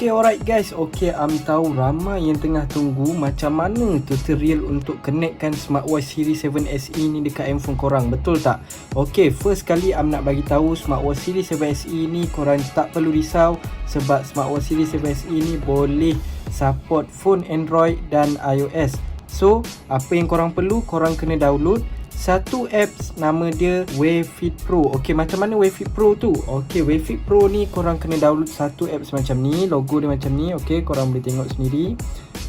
Okay, alright guys. Okay, tahu ramai yang tengah tunggu macam mana tutorial untuk connectkan smartwatch Series 7 SE ni dekat handphone korang. Betul tak? Okay, first kali nak bagi tahu smartwatch Series 7 SE ni korang tak perlu risau sebab smartwatch Series 7 SE ni boleh support phone Android dan iOS. So, apa yang korang perlu, korang kena download satu apps, nama dia Wavefit Pro. Okey, macam mana Wavefit Pro tu? Okey, Wavefit Pro ni korang kena download satu apps macam ni, logo dia macam ni. Okey, korang boleh tengok sendiri.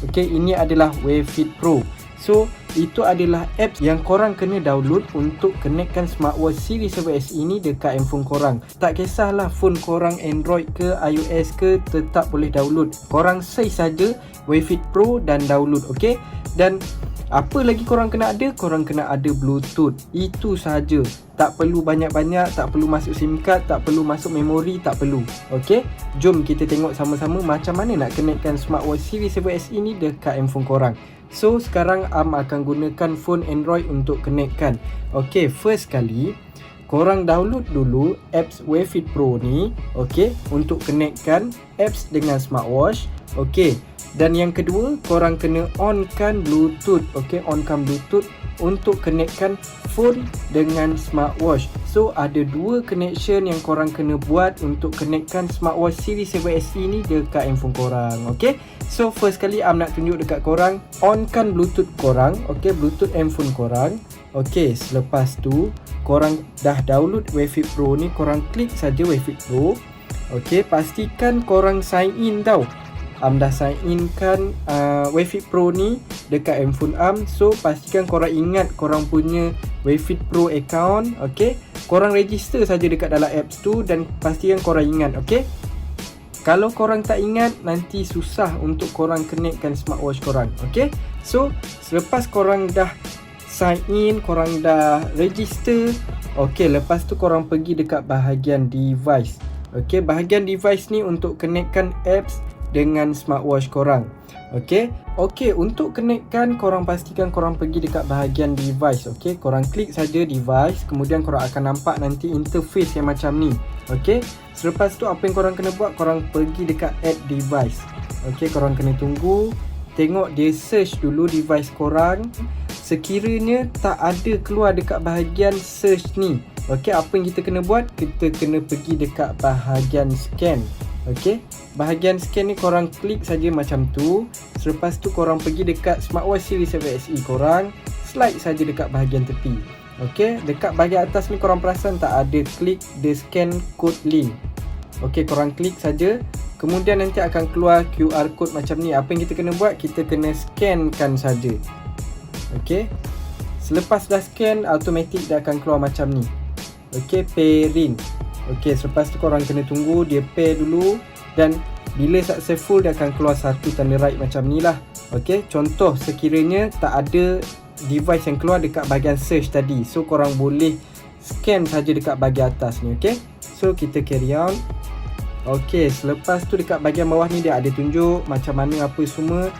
Okey, ini adalah Wavefit Pro. So, itu adalah apps yang korang kena download untuk connectkan smartwatch Series 7 SE ni dekat handphone korang. Tak kisahlah phone korang Android ke iOS ke, tetap boleh download. Korang search saja Wavefit Pro dan download. Okey, dan apa lagi korang kena ada? Korang kena ada Bluetooth. Itu sahaja. Tak perlu banyak-banyak, tak perlu masuk SIM card, tak perlu masuk memori, tak perlu. Okey, jom kita tengok sama-sama macam mana nak connectkan smartwatch Series 7 SE ni dekat handphone korang. So, sekarang akan gunakan phone Android untuk connectkan. Okey, first kali korang download dulu apps Wavefit Pro ni, okey, untuk connectkan apps dengan smartwatch. Okey, dan yang kedua, korang kena onkan Bluetooth. Okey, onkan Bluetooth untuk connectkan phone dengan smartwatch. So, ada dua connection yang korang kena buat untuk connectkan smartwatch Series 7 SE ni dekat handphone korang. Okey, so first kali nak tunjuk dekat korang, onkan Bluetooth korang. Okey, Bluetooth handphone korang. Okey, selepas tu korang dah download Wavefit Pro ni, korang klik saja Wavefit Pro. Okey, pastikan korang sign in tau. Dah sign in kan Wavefit Pro ni dekat handphone So, pastikan korang ingat korang punya Wavefit Pro account. Okey, korang register saja dekat dalam apps tu dan pastikan korang ingat. Okey, kalau korang tak ingat, nanti susah untuk korang connectkan smartwatch korang. Okey, so selepas korang dah sign in, korang dah register, okey, lepas tu korang pergi dekat bahagian device. Okey, bahagian device ni untuk connectkan apps dengan smartwatch korang. Okey, untuk connectkan, korang pastikan korang pergi dekat bahagian device. Okey, korang klik saja device, kemudian korang akan nampak nanti interface yang macam ni. Okey, selepas tu apa yang korang kena buat, korang pergi dekat add device. Okey, korang kena tunggu, tengok dia search dulu device korang. Sekiranya tak ada keluar dekat bahagian search ni, okey, apa yang kita kena buat? Kita kena pergi dekat bahagian scan. Okey, bahagian scan ni korang klik saja macam tu. Selepas tu korang pergi dekat smartwatch Series 7 SE korang, slide saja dekat bahagian tepi. Okey, dekat bahagian atas ni korang perasan tak ada klik the scan code link. Okey, korang klik saja. Kemudian nanti akan keluar QR code macam ni. Apa yang kita kena buat? Kita kena scankan saja. Okey, selepas dah scan, automatic dia akan keluar macam ni. Okey, pairing. Okey, selepas tu korang kena tunggu dia pair dulu, dan bila successful dia akan keluar satu tanda right macam ni lah. Okey, contoh sekiranya tak ada device yang keluar dekat bahagian search tadi, so korang boleh scan saja dekat bahagian atas ni. Okey, so kita carry on. Okey, selepas tu dekat bahagian bawah ni dia ada tunjuk macam mana apa semua,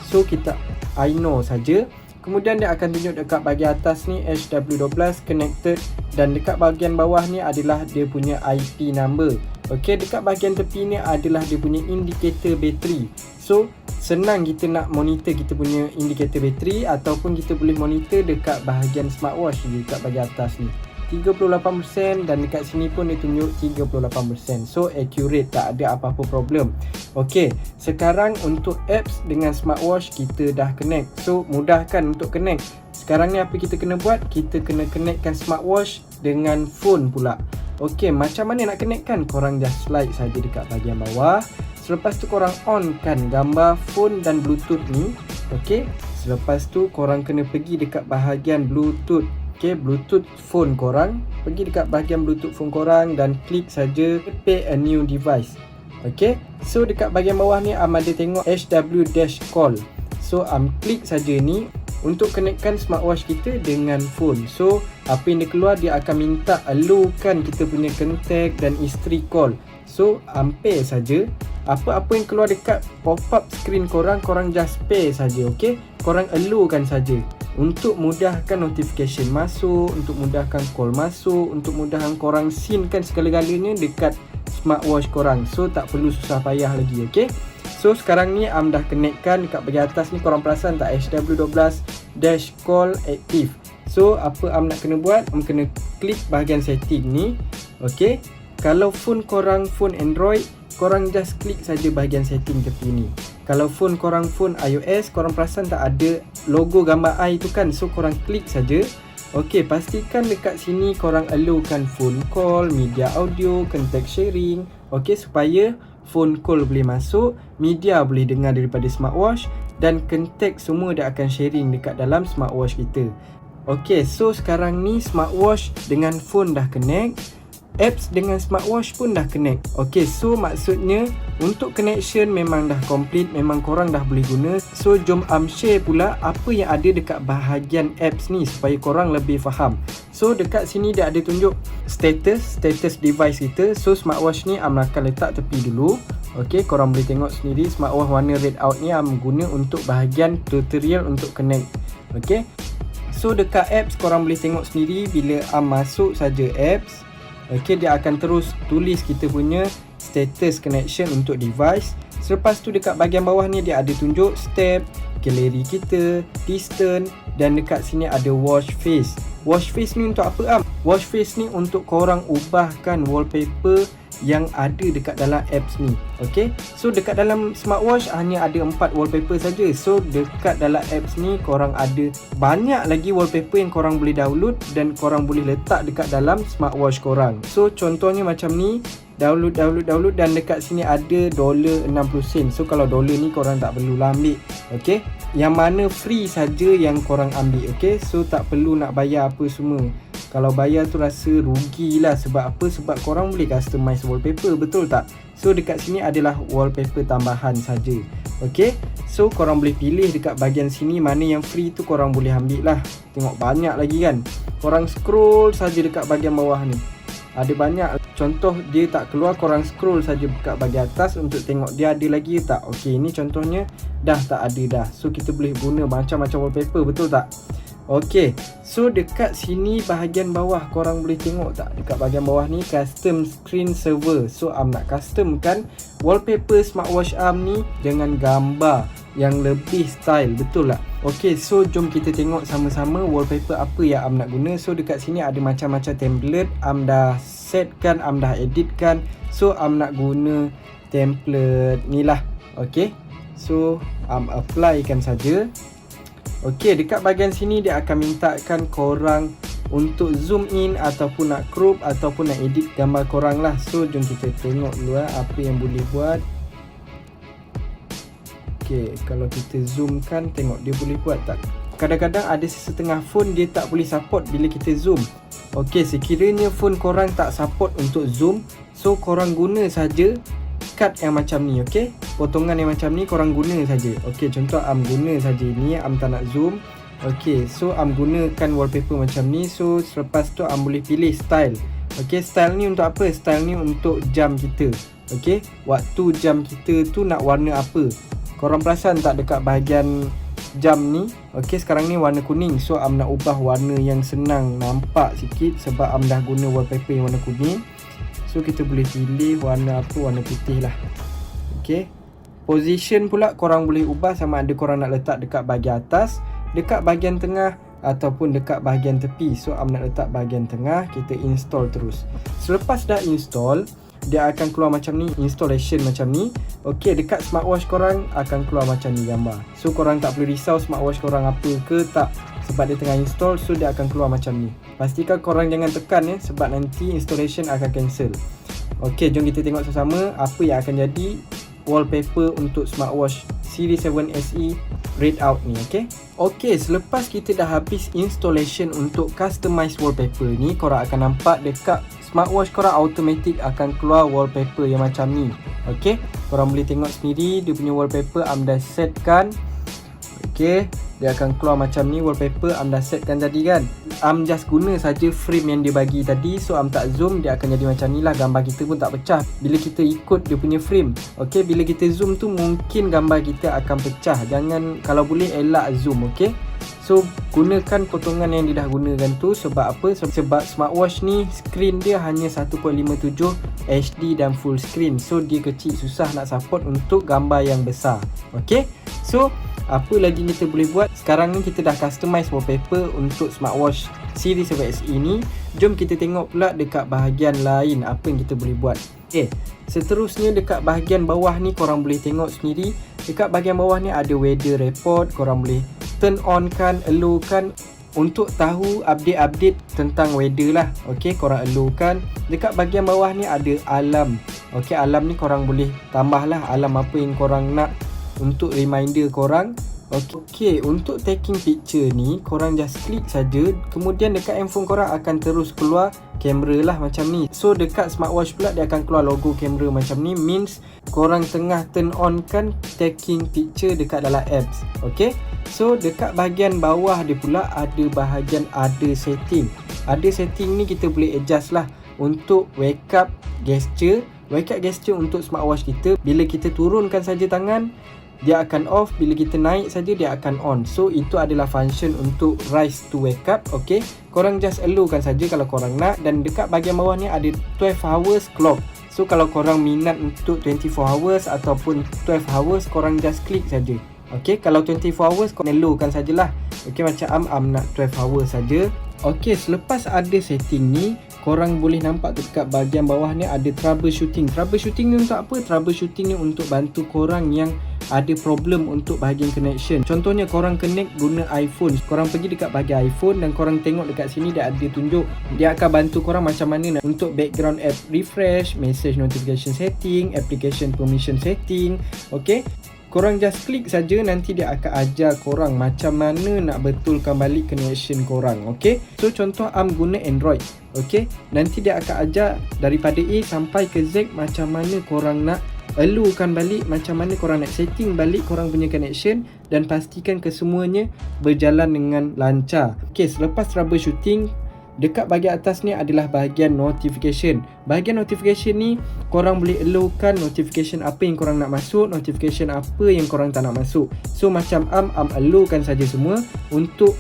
so kita I know saja. Kemudian dia akan tunjuk dekat bahagian atas ni HW12 connected, dan dekat bahagian bawah ni adalah dia punya IP number. Okey, dekat bahagian tepi ni adalah dia punya indikator bateri. So, senang kita nak monitor kita punya indikator bateri, ataupun kita boleh monitor dekat bahagian smartwatch ni, dekat bahagian atas ni 38%, dan dekat sini pun dia tunjuk 38%. So, accurate, tak ada apa-apa problem. Okey, sekarang untuk apps dengan smartwatch kita dah connect. So, mudahkan untuk connect. Sekarang ni apa kita kena buat? Kita kena connectkan smartwatch dengan phone pula. Okey, macam mana nak connectkan? Korang just slide saja dekat bahagian bawah. Selepas tu korang on kan gambar phone dan Bluetooth ni. Okey, selepas tu korang kena pergi dekat bahagian Bluetooth. Okey, Bluetooth phone korang, pergi dekat bahagian Bluetooth phone korang dan klik saja pair a new device. Okey, so dekat bahagian bawah ni ada tengok HW-call. So klik saja ni untuk connectkan smartwatch kita dengan phone. So apa yang dia keluar, dia akan minta allowkan kita punya contact dan history call. So pair saja. Apa-apa yang keluar dekat pop-up screen korang, korang just pair saja. Okey, korang allowkan saja. Untuk mudahkan notification masuk, untuk mudahkan call masuk, untuk mudahkan korang sync kan segala-galanya dekat smartwatch korang. So tak perlu susah payah lagi. Okay, so sekarang ni dah connectkan dekat bahagian atas ni. Korang perasan tak HW12 dash call active. So apa nak kena buat, kena klik bahagian setting ni. Okay, kalau phone korang phone Android, korang just klik saja bahagian setting tepi ni. Kalau phone korang phone iOS, korang perasan tak ada logo gambar i tu kan. So korang klik saja. Okey, pastikan dekat sini korang allowkan phone call, media audio, contact sharing. Okey, supaya phone call boleh masuk, media boleh dengar daripada smartwatch, dan contact semua dia akan sharing dekat dalam smartwatch kita. Okey, so sekarang ni smartwatch dengan phone dah connect, apps dengan smartwatch pun dah connect. Okey, so maksudnya untuk connection memang dah complete, memang korang dah boleh guna. So jom share pula apa yang ada dekat bahagian apps ni supaya korang lebih faham. So dekat sini dia ada tunjuk status device kita. So smartwatch ni akan letak tepi dulu. Okey, korang boleh tengok sendiri smartwatch warna red out ni guna untuk bahagian tutorial untuk connect. Okey, so dekat apps korang boleh tengok sendiri bila masuk saja apps. Okey, dia akan terus tulis kita punya status connection untuk device. Selepas tu dekat bahagian bawah ni dia ada tunjuk step, galeri kita, distance, dan dekat sini ada watch face. Watch face ni untuk apa Watch face ni untuk korang ubahkan wallpaper yang ada dekat dalam apps ni. Okey, so dekat dalam smartwatch hanya ada 4 wallpaper saja. So dekat dalam apps ni korang ada banyak lagi wallpaper yang korang boleh download dan korang boleh letak dekat dalam smartwatch korang. So contohnya macam ni, download, dan dekat sini ada $60. So kalau dollar ni korang tak perlulah ambil. Okey, yang mana free saja yang korang ambil. Okey, so tak perlu nak bayar apa semua. Kalau bayar tu rasa rugilah. Sebab apa? Sebab korang boleh customize wallpaper, betul tak? So dekat sini adalah wallpaper tambahan saja. Okey, so korang boleh pilih dekat bahagian sini mana yang free tu korang boleh ambil lah. Tengok banyak lagi kan. Korang scroll saja dekat bahagian bawah ni, ada banyak. Contoh dia tak keluar, korang scroll saja dekat bahagian atas untuk tengok dia ada lagi tak. Okey, ini contohnya dah tak ada dah. So kita boleh guna macam-macam wallpaper, betul tak? Okey, so dekat sini bahagian bawah korang boleh tengok tak, dekat bahagian bawah ni custom screen saver. So nak customkan wallpaper smartwatch ni dengan gambar yang lebih style, betul tak? Okey, so jom kita tengok sama-sama wallpaper apa yang nak guna. So dekat sini ada macam-macam template, dah setkan, dah editkan. So nak guna template ni lah. Okey, so applykan saja. Okey, dekat bahagian sini dia akan mintakan korang untuk zoom in ataupun nak crop ataupun nak edit gambar korang lah. So jom kita tengok dulu apa yang boleh buat. Okey, kalau kita zoomkan, tengok dia boleh buat tak. Kadang-kadang ada setengah phone dia tak boleh support bila kita zoom. Okey, sekiranya phone korang tak support untuk zoom, so korang guna saja cut yang macam ni. Okey, potongan yang macam ni korang guna saja. Okey, contoh guna saja ni, tak nak zoom. Okey, so gunakan wallpaper macam ni. So selepas tu boleh pilih style. Okey, style ni untuk apa? Style ni untuk jam kita. Okey, waktu jam kita tu nak warna apa. Korang perasan tak dekat bahagian jam ni? Okey, sekarang ni warna kuning. So nak ubah warna yang senang nampak sikit sebab dah guna wallpaper yang warna kuning. So kita boleh pilih warna apa, warna putih lah. Okey, position pula korang boleh ubah sama ada korang nak letak dekat bahagian atas, dekat bahagian tengah ataupun dekat bahagian tepi. So nak letak bahagian tengah, kita install terus. Selepas dah install, dia akan keluar macam ni, installation macam ni. Okey, dekat smartwatch korang akan keluar macam ni gambar. So korang tak perlu risau smartwatch korang apa ke tak, sebab dia tengah install. So dia akan keluar macam ni. Pastikan korang jangan tekan sebab nanti installation akan cancel. Okey, jom kita tengok sama-sama apa yang akan jadi wallpaper untuk smartwatch Series 7 SE red out ni. Okey, selepas kita dah habis installation untuk customize wallpaper ni, korang akan nampak dekat smartwatch korang automatic akan keluar wallpaper yang macam ni. Okey, korang boleh tengok sendiri dia punya wallpaper dah setkan. Okey, dia akan keluar macam ni wallpaper. Am dah setkan tadi kan. Am just guna saja frame yang dia bagi tadi. So am tak zoom, dia akan jadi macam ni lah. Gambar kita pun tak pecah bila kita ikut dia punya frame. Okey, bila kita zoom tu mungkin gambar kita akan pecah. Jangan, kalau boleh elak zoom. Okey, so gunakan potongan yang dia dah gunakan tu. Sebab apa? Sebab smartwatch ni screen dia hanya 1.57 HD dan full screen. So dia kecil, susah nak support untuk gambar yang besar. Okey, so apa lagi kita boleh buat? Sekarang ni kita dah customize wallpaper untuk smartwatch Series 7 SE ni. Jom kita tengok pula dekat bahagian lain apa yang kita boleh buat. Okay, seterusnya dekat bahagian bawah ni korang boleh tengok sendiri. Dekat bahagian bawah ni ada weather report. Korang boleh turn on kan, allow kan untuk tahu update-update tentang weather lah. Okay, korang allow kan. Dekat bahagian bawah ni ada alarm. Okay, alarm ni korang boleh tambah lah alarm apa yang korang nak untuk reminder korang. Okey, untuk taking picture ni korang just klik saja. Kemudian dekat handphone korang akan terus keluar kamera lah macam ni. So dekat smartwatch pula dia akan keluar logo kamera macam ni. Means korang tengah turn on kan taking picture dekat dalam apps. Okey, so dekat bahagian bawah dia pula ada bahagian ada setting. Ada setting ni kita boleh adjust lah untuk wake up gesture. Wake up gesture untuk smartwatch kita, bila kita turunkan saja tangan dia akan off, bila kita naik saja dia akan on. So itu adalah function untuk rise to wake up. Okay, korang just allow kan saja kalau korang nak. Dan dekat bahagian bawah ni ada 12 hours clock. So kalau korang minat untuk 24 hours ataupun 12 hours, korang just klik saja. Okay, kalau 24 hours korang allow kan sajalah. Okay, macam am nak 12 hours saja. Okay, selepas ada setting ni, korang boleh nampak dekat bahagian bawah ni ada troubleshooting. Troubleshooting ni untuk apa? Troubleshooting ni untuk bantu korang yang ada problem untuk bahagian connection. Contohnya korang connect guna iPhone. Korang pergi dekat bahagian iPhone dan korang tengok dekat sini dia ada tunjuk. Dia akan bantu korang macam mana untuk background app refresh, message notification setting, application permission setting. Okay, korang just klik saja, nanti dia akan ajar korang macam mana nak betulkan balik connection korang. Okay, so contoh am guna Android. Okay, nanti dia akan ajar daripada A sampai ke Z macam mana korang nak allukan balik, macam mana korang nak setting balik korang punya connection, dan pastikan kesemuanya berjalan dengan lancar. Okay, selepas troubleshooting, dekat bahagian atas ni adalah bahagian notification. Bahagian notification ni korang boleh allowkan notification apa yang korang nak masuk, notification apa yang korang tak nak masuk. So macam am allowkan saja semua untuk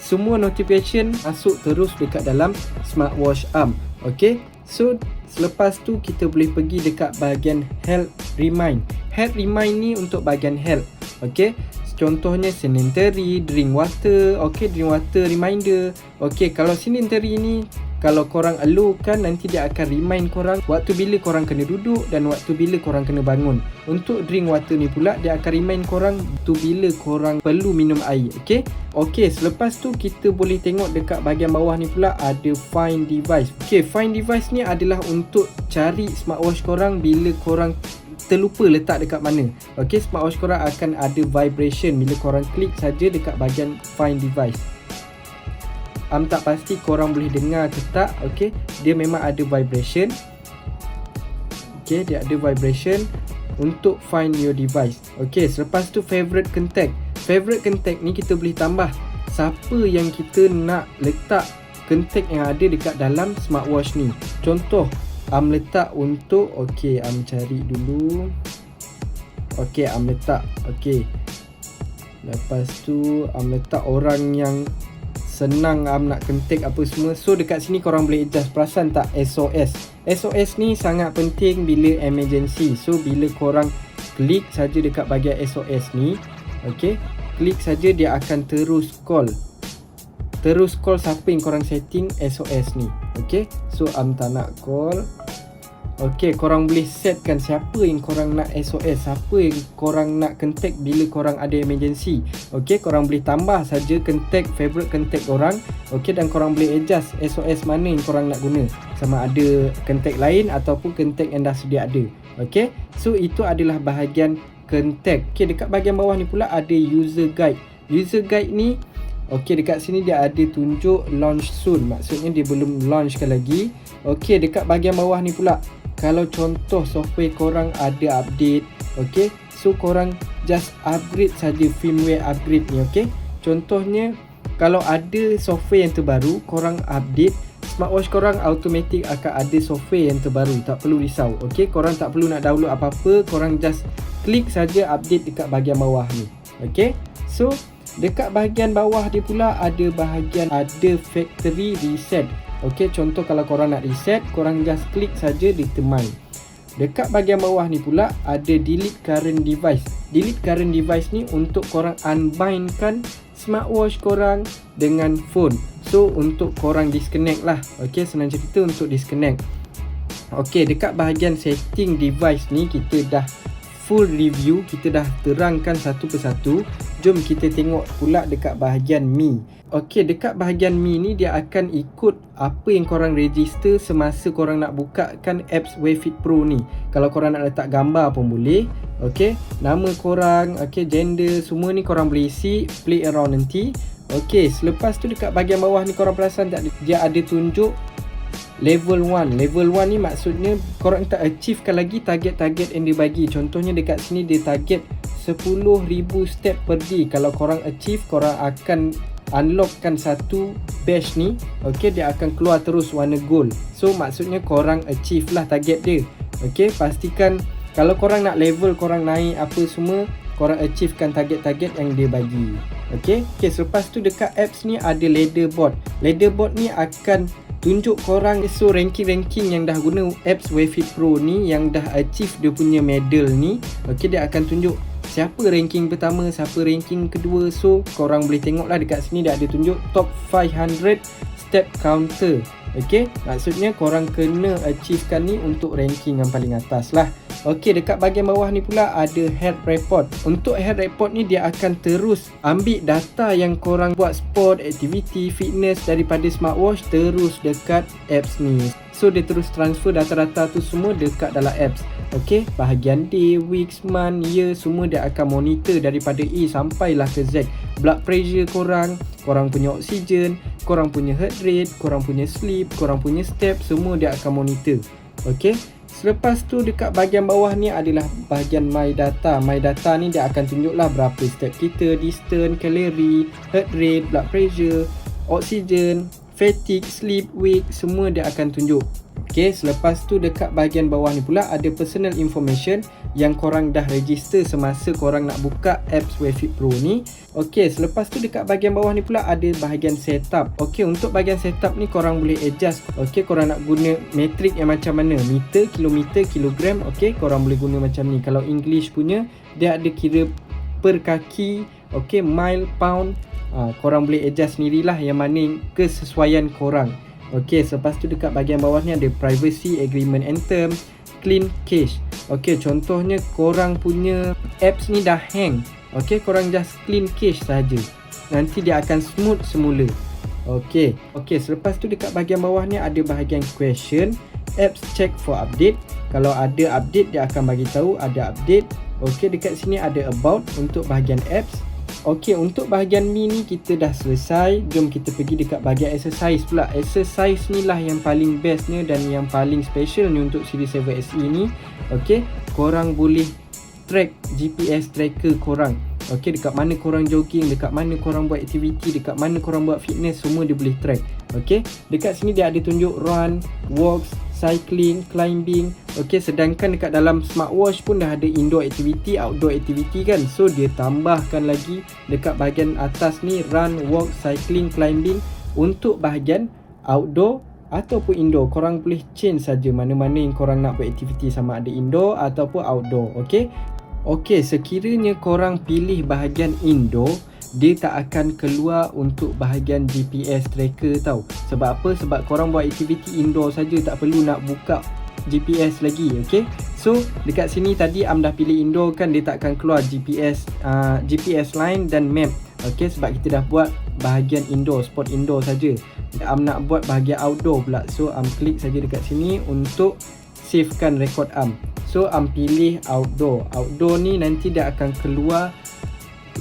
semua notification masuk terus dekat dalam smartwatch am. Okay, so selepas tu kita boleh pergi dekat bahagian health remind. Health remind ni untuk bahagian health. Okay, contohnya sedentary, drink water. Okay, drink water reminder. Okay, kalau sedentary ni kalau korang allowkan, nanti dia akan remind korang waktu bila korang kena duduk dan waktu bila korang kena bangun. Untuk drink water ni pula dia akan remind korang waktu bila korang perlu minum air. Okay, selepas tu kita boleh tengok dekat bahagian bawah ni pula ada find device. Okay, find device ni adalah untuk cari smartwatch korang bila korang terlupa letak dekat mana. Okay, smartwatch korang akan ada vibration bila korang klik saja dekat bahagian find device. Am tak pasti korang boleh dengar ke tak. Okay, dia memang ada vibration. Okay, dia ada vibration untuk find your device. Okay, selepas tu favorite contact. Favorite contact ni kita boleh tambah siapa yang kita nak letak contact yang ada dekat dalam smartwatch ni. Contoh am letak untuk, okay, am cari dulu. Okay, am letak, okay, lepas tu am letak orang yang senang am nak contact apa semua. So dekat sini korang boleh adjust. Perasan tak SOS? SOS ni sangat penting bila emergency. So bila korang klik saja dekat bahagian SOS ni, okay, klik saja dia akan terus call siapa yang korang setting SOS ni. Okay, so am tak nak call. Okay, korang boleh setkan siapa yang korang nak SOS, siapa yang korang nak contact bila korang ada emergency. Okay, korang boleh tambah saja contact, favorite contact korang. Okay, dan korang boleh adjust SOS mana yang korang nak guna, sama ada contact lain ataupun contact yang dah sedia ada. Okay, so itu adalah bahagian contact. Okay, dekat bahagian bawah ni pula ada user guide. User guide ni, okay, dekat sini dia ada tunjuk launch soon, maksudnya dia belum launchkan lagi. Okay, dekat bahagian bawah ni pula, kalau contoh software korang ada update, okay, so So korang just upgrade saja firmware upgrade ni, okey. Contohnya kalau ada software yang terbaru, korang update, smartwatch korang automatic akan ada software yang terbaru, tak perlu risau. Okey, korang tak perlu nak download apa-apa, korang just klik saja update dekat bahagian bawah ni. Okey. So dekat bahagian bawah dia pula ada factory reset. Okey, contoh kalau korang nak reset, korang just klik saja determine. Dekat bahagian bawah ni pula ada delete current device. Delete current device ni untuk korang unbindkan smartwatch korang dengan phone. So untuk korang disconnect lah. Okey, senang cerita untuk disconnect. Okey, dekat bahagian setting device ni kita dah full review, kita dah terangkan satu persatu. Jom kita tengok pula dekat bahagian Mi. Okey, dekat bahagian Mi ni dia akan ikut apa yang korang register semasa korang nak bukakan apps Wave Fit Pro ni. Kalau korang nak letak gambar pun boleh. Okey, nama korang, okey, gender, semua ni korang boleh isi, play around nanti. Okey, selepas tu dekat bahagian bawah ni korang perasan tak, dia ada tunjuk level 1. Level 1 ni maksudnya korang tak achievekan lagi target-target yang dia bagi. Contohnya dekat sini dia target 10,000 step per day. Kalau korang achieve, korang akan unlockkan satu badge ni. Okey, dia akan keluar terus warna gold. So maksudnya korang achieve lah target dia. Okey, pastikan kalau korang nak level, korang naik apa semua, korang achievekan target-target yang dia bagi. Okey, selepas tu dekat apps ni ada leaderboard. Leaderboard ni akan tunjuk korang so ranking-ranking yang dah guna apps Wave Fit Pro ni, yang dah achieve dia punya medal ni. Okey, dia akan tunjuk siapa ranking pertama, siapa ranking kedua. So korang boleh tengok lah dekat sini dia ada tunjuk top 500 step counter. Okey, maksudnya korang kena achievekan ni untuk ranking yang paling atas lah. Okey, dekat bahagian bawah ni pula ada health report. Untuk health report ni dia akan terus ambil data yang korang buat sport, activity, fitness daripada smartwatch terus dekat apps ni. So dia terus transfer data-data tu semua dekat dalam apps. Okey, bahagian day, weeks, month, year, semua dia akan monitor daripada A sampailah ke Z. Blood pressure korang, korang punya oksigen, korang punya heart rate, korang punya sleep, korang punya step, semua dia akan monitor. Okey, selepas tu dekat bahagian bawah ni adalah bahagian my data. My data ni dia akan tunjuklah berapa step kita, distance, kalori, heart rate, blood pressure, oksigen, fatigue, sleep, weight, semua dia akan tunjuk. Okey, selepas tu dekat bahagian bawah ni pula ada personal information yang korang dah register semasa korang nak buka apps Wave Fit Pro ni. Okey, selepas tu dekat bahagian bawah ni pula ada bahagian setup. Okey, untuk bahagian setup ni korang boleh adjust. Okey, korang nak guna metrik yang macam mana? Meter, kilometer, kilogram. Okey, korang boleh guna macam ni. Kalau English punya, dia ada kira per kaki. Okey, mile, pound. Korang boleh adjust sendirilah yang mana kesesuaian korang. Okey, selepas tu dekat bahagian bawah ni ada privacy agreement and term, clean cache. Okey, contohnya korang punya apps ni dah hang. Okey, korang just clean cache saja. Nanti dia akan smooth semula. Okey, selepas tu dekat bahagian bawah ni ada bahagian question, apps check for update. Kalau ada update dia akan bagi tahu ada update. Okey, dekat sini ada about untuk bahagian apps. Okey, untuk bahagian Mi ni kita dah selesai. Jom kita pergi dekat bahagian exercise pula. Exercise ni lah yang paling bestnya dan yang paling special ni untuk Series 7 SE ni. Okey, korang boleh track GPS tracker korang. Okey, dekat mana korang jogging, dekat mana korang buat aktiviti, dekat mana korang buat fitness, semua dia boleh track. Okey, dekat sini dia ada tunjuk run, walks, cycling, climbing. Okey, sedangkan dekat dalam smartwatch pun dah ada indoor activity, outdoor activity kan. So dia tambahkan lagi dekat bahagian atas ni run, walk, cycling, climbing. Untuk bahagian outdoor ataupun indoor, korang boleh change saja mana-mana yang korang nak buat aktiviti, sama ada indoor ataupun outdoor. Okey. Okey, sekiranya korang pilih bahagian indoor, dia tak akan keluar untuk bahagian GPS tracker tau. Sebab apa? Sebab korang buat aktiviti indoor saja, tak perlu nak buka GPS lagi. Okey, so dekat sini tadi Am dah pilih indoor kan, dia tak akan keluar GPS line dan map. Okey, sebab kita dah buat bahagian indoor, spot indoor saja. Am nak buat bahagian outdoor pula, so Am klik saja dekat sini untuk savekan rekod Am. So Am pilih outdoor. Outdoor ni nanti dia akan keluar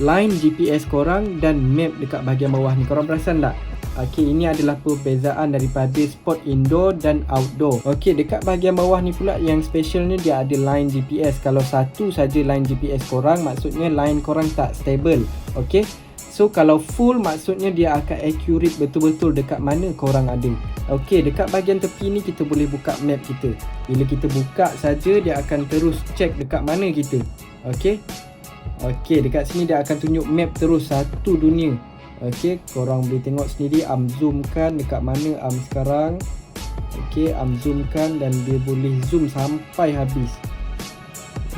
line GPS korang dan map dekat bahagian bawah ni. Korang perasan tak? Okey, ini adalah perbezaan daripada sport indoor dan outdoor. Okey, dekat bahagian bawah ni pula yang special ni dia ada line GPS. Kalau satu saja line GPS korang, maksudnya line korang tak stable. Okey. So kalau full maksudnya dia akan accurate betul-betul dekat mana korang ada. Okey, dekat bahagian tepi ni kita boleh buka map kita. Bila kita buka saja dia akan terus check dekat mana kita. Okey. Okey, dekat sini dia akan tunjuk map terus satu dunia. Okey, korang boleh tengok sendiri. Zoomkan dekat mana sekarang. Okey, zoomkan dan dia boleh zoom sampai habis.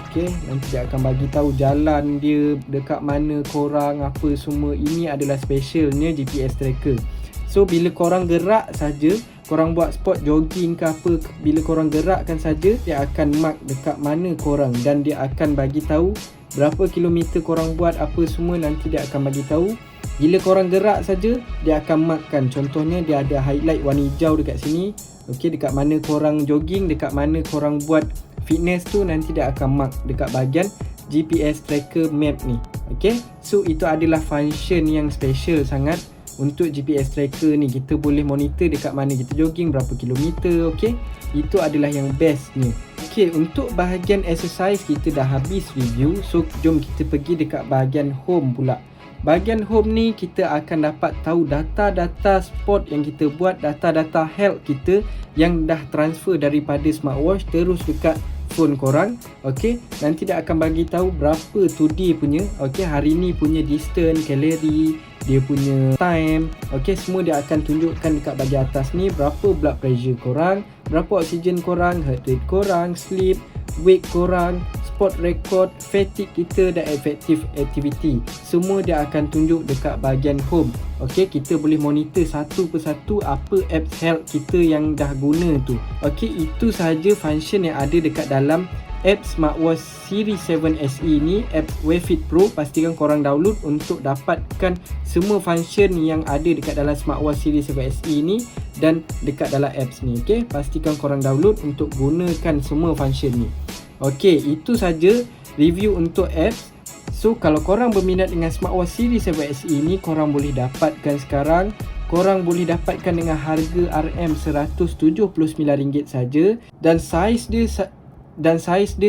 Okey, nanti dia akan bagi tahu jalan dia dekat mana korang, apa semua. Ini adalah specialnya GPS tracker. So bila korang gerak saja, korang buat sport jogging ke apa, bila korang gerakkan saja dia akan mark dekat mana korang dan dia akan bagi tahu berapa kilometer korang buat apa semua. Nanti dia akan bagi tahu. Bila korang gerak saja dia akan markkan. Contohnya dia ada highlight warna hijau dekat sini. Okey, dekat mana korang jogging, dekat mana korang buat fitness tu, nanti dia akan mark dekat bahagian GPS tracker map ni. Okey, so itu adalah function yang special sangat untuk GPS tracker ni. Kita boleh monitor dekat mana kita jogging, berapa kilometer. Okey, itu adalah yang bestnya. Okey, untuk bahagian exercise kita dah habis review. So jom kita pergi dekat bahagian home pula. Bahagian home ni kita akan dapat tahu data-data sport yang kita buat, data-data health kita yang dah transfer daripada smartwatch terus dekat phone korang. Okey, nanti dia akan bagi tahu berapa today punya, okey, hari ni punya distance, kalori, dia punya time. Okey, semua dia akan tunjukkan dekat bahagian atas ni. Berapa blood pressure korang, berapa oksigen korang, heart rate korang, sleep, weight korang, sport record, fatigue kita dan effective activity. Semua dia akan tunjuk dekat bahagian home. Okey, kita boleh monitor satu persatu apa apps health kita yang dah guna tu. Okey, itu sahaja function yang ada dekat dalam apps smartwatch Series 7 SE ni, apps Wayfit Pro. Pastikan korang download untuk dapatkan semua function yang ada dekat dalam smartwatch Series 7 SE ni dan dekat dalam apps ni. Okey, pastikan korang download untuk gunakan semua function ni. Okey, itu saja review untuk apps. So kalau korang berminat dengan smartwatch Series 7 SE ni, korang boleh dapatkan sekarang. Korang boleh dapatkan dengan harga RM179 saja dan saiz dia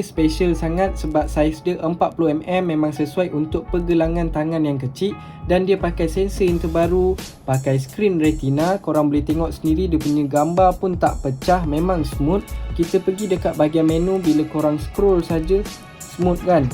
special sangat sebab saiz dia 40mm, memang sesuai untuk pergelangan tangan yang kecil dan dia pakai sensor yang terbaru, pakai screen retina. Korang boleh tengok sendiri dia punya gambar pun tak pecah, memang smooth. Kita pergi dekat bahagian menu, bila korang scroll saja smooth kan,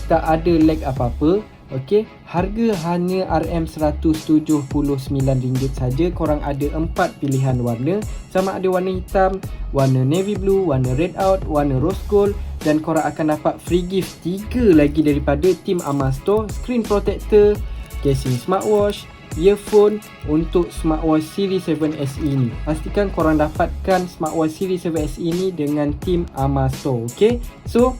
tak ada lag apa-apa. Okey, harga hanya RM179 saja. Korang ada 4 pilihan warna, sama ada warna hitam, warna navy blue, warna red out, warna rose gold dan korang akan dapat free gift 3 lagi daripada Team Ama Store, screen protector, casing smartwatch, earphone untuk smartwatch Series 7 SE ni. Pastikan korang dapatkan smartwatch Series 7 SE ni dengan Team Ama Store. Okey, so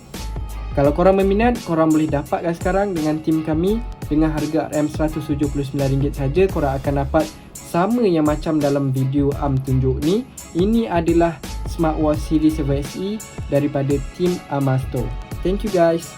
kalau korang berminat, korang boleh dapatkan sekarang dengan tim kami dengan harga RM179 saja. Korang akan dapat sama yang macam dalam video tunjuk ni. Ini adalah smartwatch Series 7 SE daripada Team Ama Store. Thank you guys.